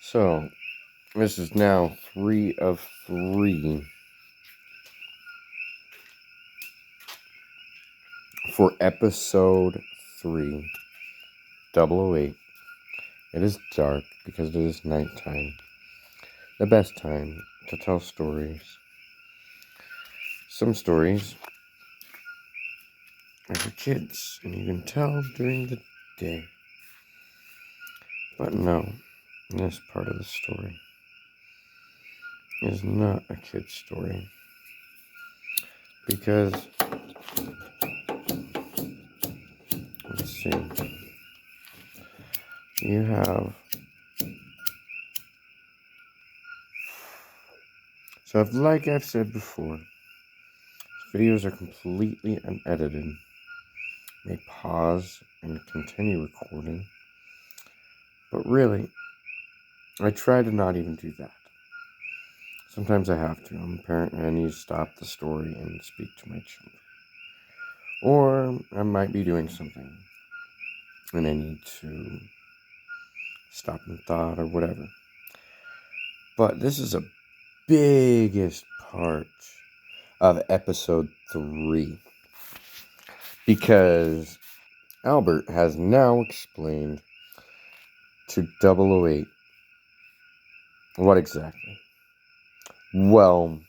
So, this is now 3 of 3 for episode 3, 008. It is dark because it is nighttime. The best time to tell stories. Some stories are for kids, and you can tell during the day. But no, this part of the story is not a kid's story. Because, let's see, you have, so like I've said before, videos are completely unedited. May pause and continue recording. But really, I try to not even do that. Sometimes I have to. I'm a parent and I need to stop the story and speak to my children. Or I might be doing something and I need to stop in thought or whatever. But this is a biggest part of episode 3. Because Albert has now explained to 008 what exactly. Well,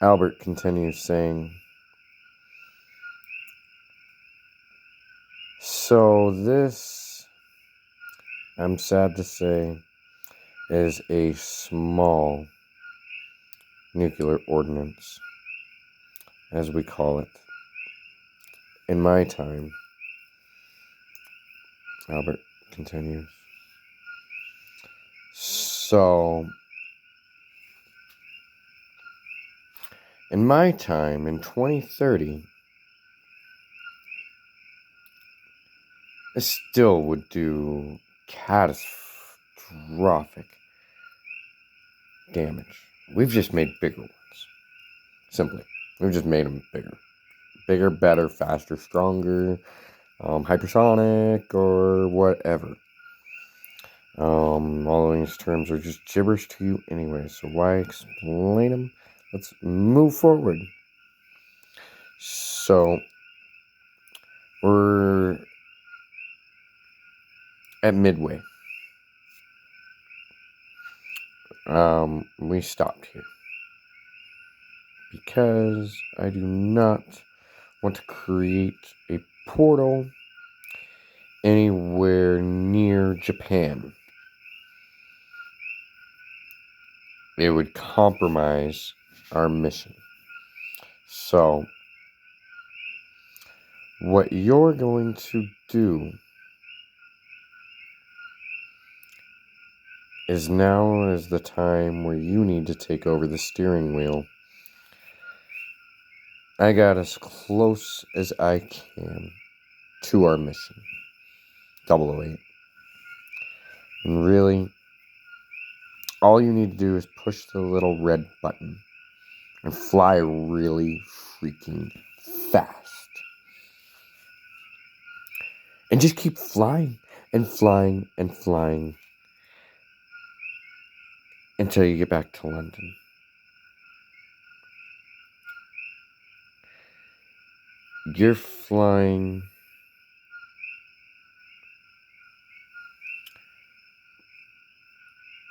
Albert continues saying, so this, I'm sad to say, is a small nuclear ordinance, as we call it. In my time, Albert continues. So, in my time, in 2030, it still would do catastrophic damage. We've just made bigger ones. Simply. We've just made them bigger. Bigger, better, faster, stronger, hypersonic, or whatever. All of these terms are just gibberish to you anyway, so why explain them? Let's move forward. So, we're at Midway. We stopped here because I do not want to create a portal anywhere near Japan. It would compromise our mission. So, what you're going to do is now is the time where you need to take over the steering wheel. I got as close as I can to our mission, 008. And really, all you need to do is push the little red button and fly really freaking fast. And just keep flying and flying and flying until you get back to London. You're flying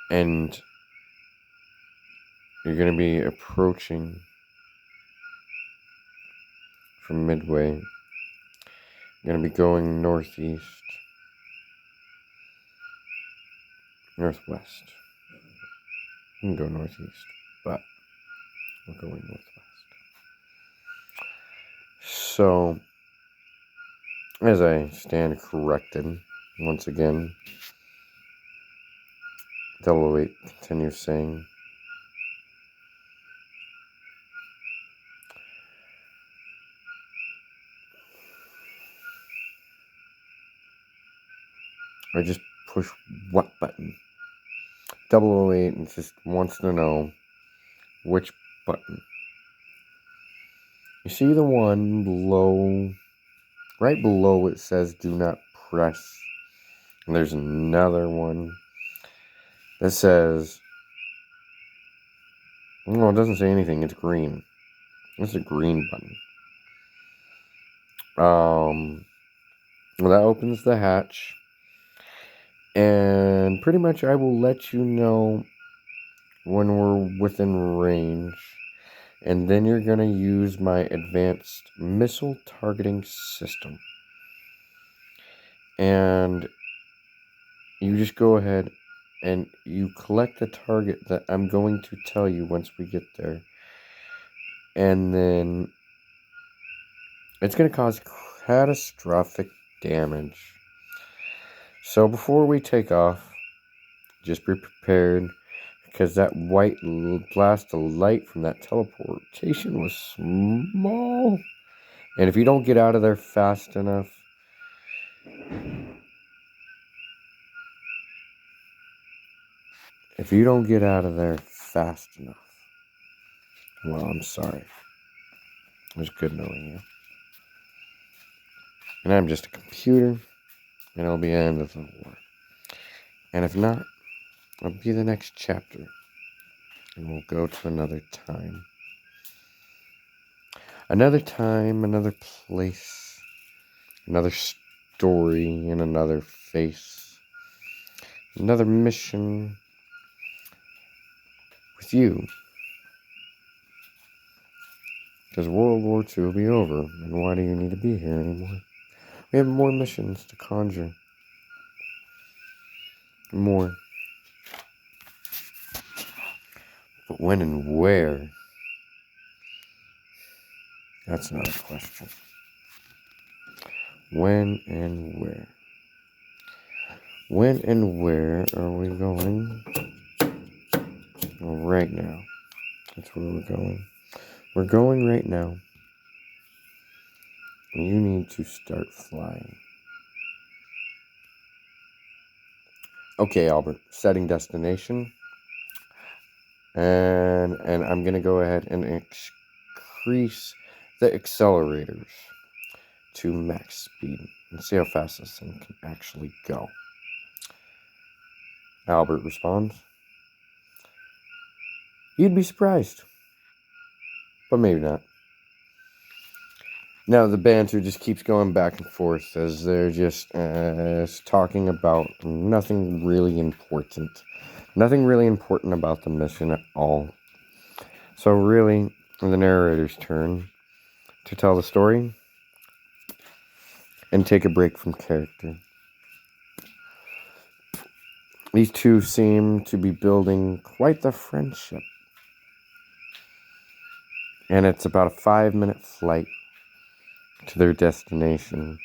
and you're going to be approaching from Midway. You're going to be going northeast, northwest. You can go northeast, but we're going northwest. So, as I stand corrected, once again, 008 continues saying, I just push what button? 008 just wants to know which button. You see the one below, right below it says do not press. And there's another one that says, well, it doesn't say anything. It's green. It's a green button. Well, that opens the hatch. And pretty much I will let you know when we're within range. And then you're going to use my advanced missile targeting system. And you just go ahead and you collect the target that I'm going to tell you once we get there. And then it's going to cause catastrophic damage. So before we take off, just be prepared, because that white blast of light from that teleportation was small. And if you don't get out of there fast enough, well, I'm sorry. It was good knowing you. And I'm just a computer, and it'll be the end of the war. And if not, it'll be the next chapter, and we'll go to another time. Another time, another place, another story in another face, another mission with you. Because World War II will be over, and why do you need to be here anymore? We have more missions to conjure. More. But when and where? That's not a question. When and where? When and where are we going? Well, right now. That's where we're going. We're going right now. You need to start flying. Okay, Albert. Setting destination. And I'm going to go ahead and increase the accelerators to max speed and see how fast this thing can actually go. Albert responds, "You'd be surprised, but maybe not." Now the banter just keeps going back and forth as they're just talking about nothing really important. Nothing really important about the mission at all. So really, the narrator's turn to tell the story and take a break from character. These two seem to be building quite the friendship. And it's about a 5-minute flight to their destination,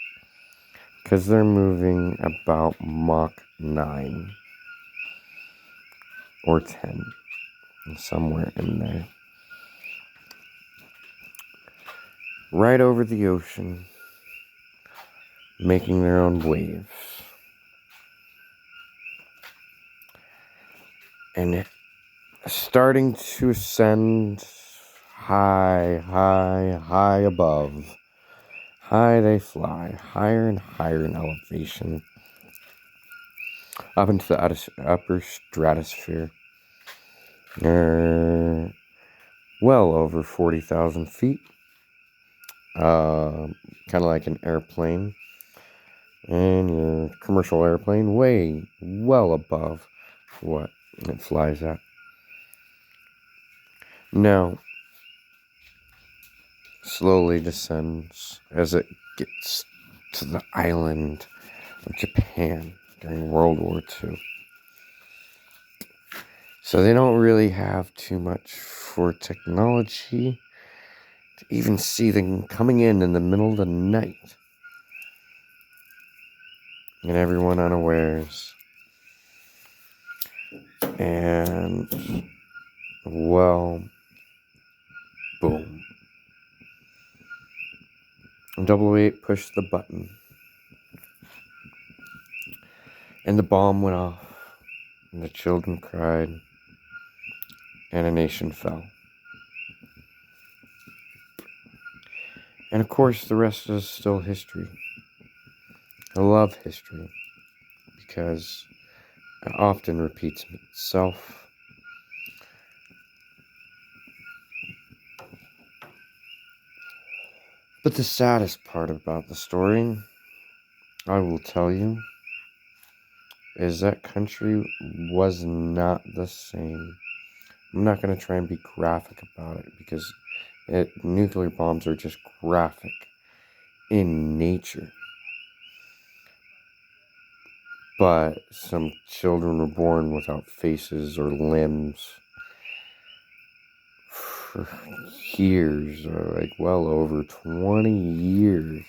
because they're moving about Mach 9 or 10, somewhere in there. Right over the ocean, making their own waves. And starting to ascend high, high, high above. High they fly, higher and higher in elevation, up into the upper stratosphere. Well over 40,000 feet. Kind of like an airplane. And your commercial airplane way well above what it flies at. Now, slowly descends as it gets to the island of Japan during World War II. So they don't really have too much for technology to even see them coming in the middle of the night. And everyone unawares. And, well, boom. 008 pushed the button. And the bomb went off. And the children cried. And a nation fell. And of course, the rest is still history. I love history. Because often repeats itself. But the saddest part about the story, I will tell you, is that country was not the same. I'm not going to try and be graphic about it because nuclear bombs are just graphic in nature. But some children were born without faces or limbs for years, like well over 20 years.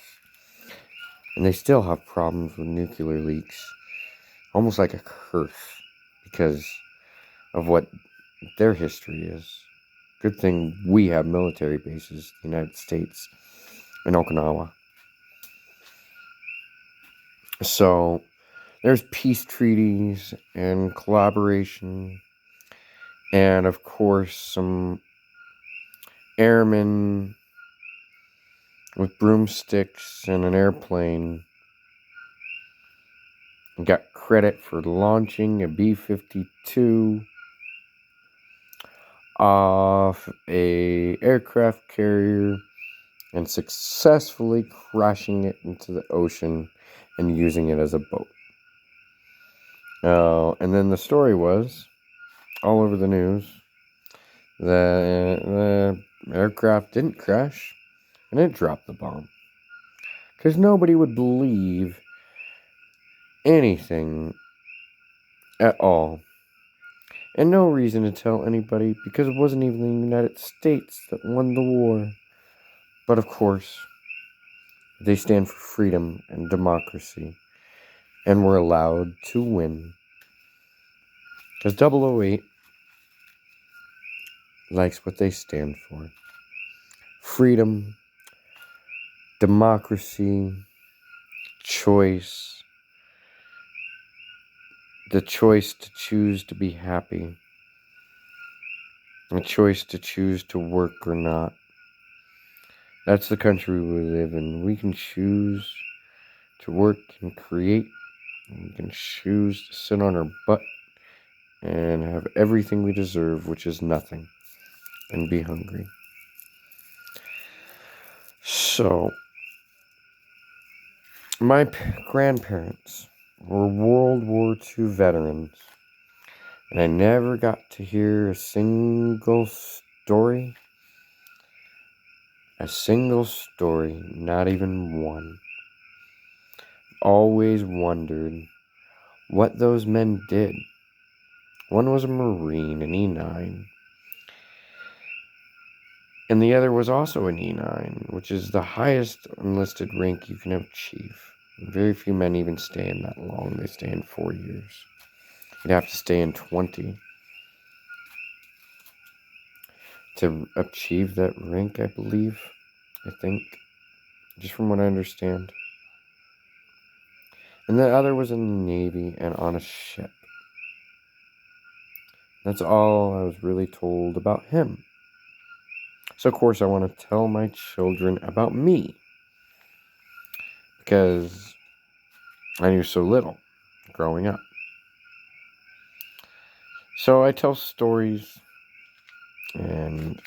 And they still have problems with nuclear leaks. Almost like a curse because of what their history is. Good thing we have military bases, the United States, in Okinawa. So there's peace treaties and collaboration, and of course some airmen with broomsticks and an airplane got credit for launching a B-52 off a aircraft carrier and successfully crashing it into the ocean and using it as a boat. And then the story was all over the news that the aircraft didn't crash and it dropped the bomb. Because nobody would believe anything at all. And no reason to tell anybody because it wasn't even the United States that won the war. But of course, they stand for freedom and democracy and were allowed to win. Because 008 likes what they stand for. Freedom, democracy, choice, the choice to choose to be happy, a choice to choose to work or not. That's the country we live in. We can choose to work and create. We can choose to sit on our butt and have everything we deserve, which is nothing, and be hungry. So, my grandparents were World War II veterans, and I never got to hear a single story, not even one. Always wondered what those men did. One was a Marine, an E9, and the other was also an E9, which is the highest enlisted rank you can achieve. Very few men even stay in that long. They stay in 4 years. You'd have to stay in 20 to achieve that rank, I believe. I think. Just from what I understand. And the other was in the Navy and on a ship. That's all I was really told about him. So, of course, I want to tell my children about me. Because I knew so little growing up. So I tell stories, and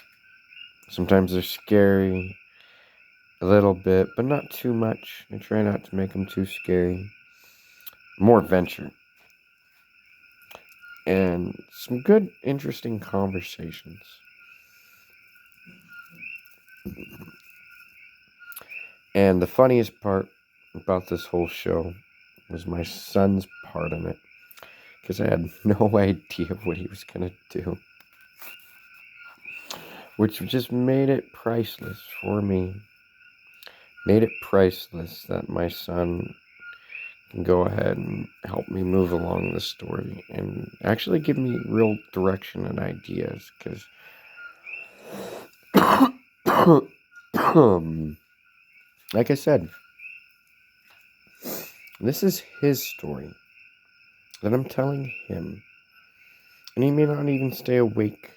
sometimes they're scary, a little bit, but not too much. I try not to make them too scary. More adventure. And some good, interesting conversations. And the funniest part about this whole show was my son's part in it. Because I had no idea what he was going to do. Which just made it priceless for me. Made it priceless that my son can go ahead and help me move along the story and actually give me real direction and ideas. Because like I said, this is his story that I'm telling him. And he may not even stay awake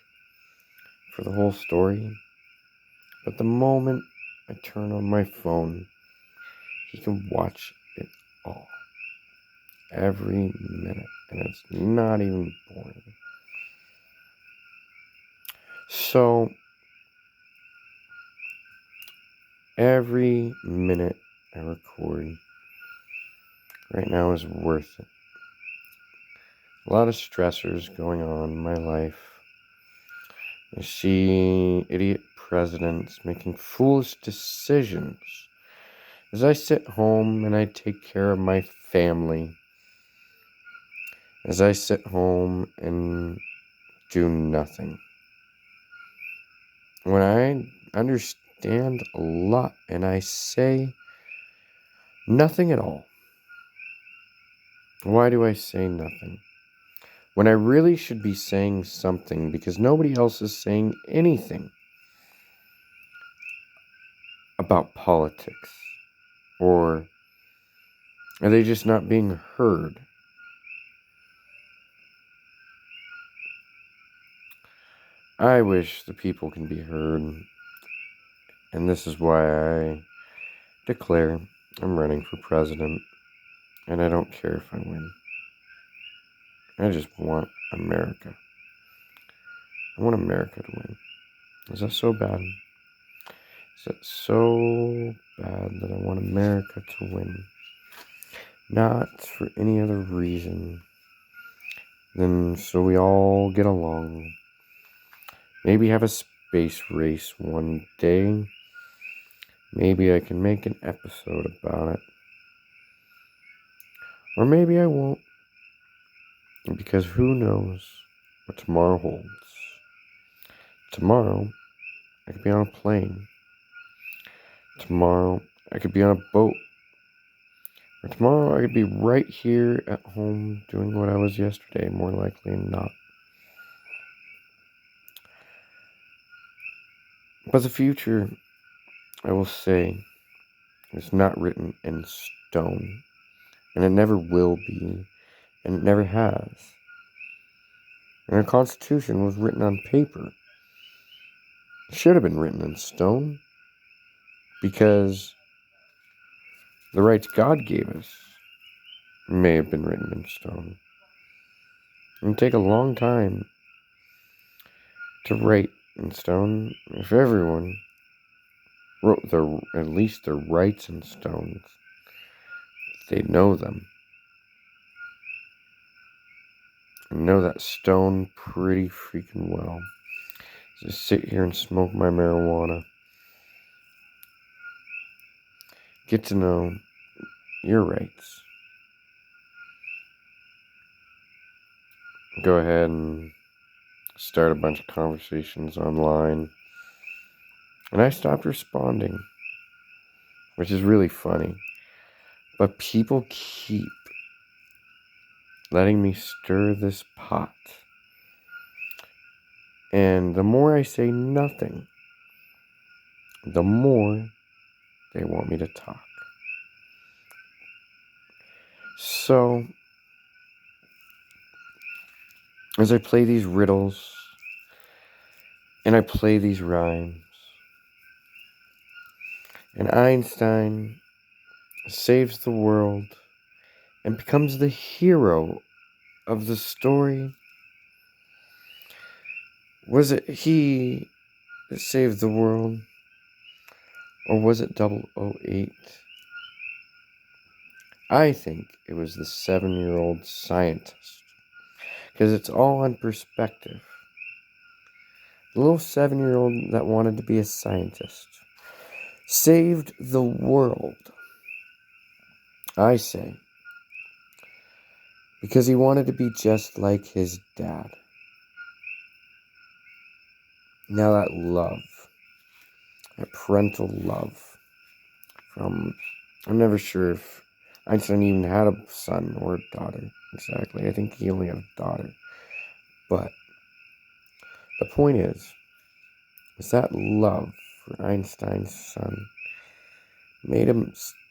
for the whole story. But the moment I turn on my phone, he can watch it all. Every minute. And that's not even born. So, every minute I record right now is worth it. A lot of stressors going on in my life. I see idiot presidents making foolish decisions as I sit home and I take care of my family. As I sit home and do nothing. When I understand a lot and I say nothing at all. Why do I say nothing? When I really should be saying something because nobody else is saying anything about politics. Or are they just not being heard? I wish the people can be heard, and this is why I declare I'm running for president, and I don't care if I win. I just want America. I want America to win. Is that so bad? Is that so bad that I want America to win? Not for any other reason than so we all get along. Maybe have a space race one day. Maybe I can make an episode about it. Or maybe I won't. Because who knows what tomorrow holds. Tomorrow, I could be on a plane. Tomorrow, I could be on a boat. Or tomorrow, I could be right here at home doing what I was yesterday, more likely than not. But the future, I will say, is not written in stone. And it never will be. And it never has. And our Constitution was written on paper. It should have been written in stone. Because the rights God gave us may have been written in stone. It would take a long time to write in stone if everyone wrote at least their rights in stone. They'd know them. And know that stone pretty freaking well. Just sit here and smoke my marijuana. Get to know your rights. Go ahead and start a bunch of conversations online. And I stopped responding, which is really funny. But people keep letting me stir this pot. And the more I say nothing, the more they want me to talk. So, as I play these riddles, and I play these rhymes, and Einstein saves the world and becomes the hero of the story. Was it he that saved the world? Or was it 008? I think it was the 7-year-old scientist. Because it's all on perspective. The little 7-year-old that wanted to be a scientist saved the world, I say, because he wanted to be just like his dad. Now that love, that parental love from, I'm never sure if Einstein even had a son or a daughter exactly. I think he only had a daughter. But the point is that love for Einstein's son made him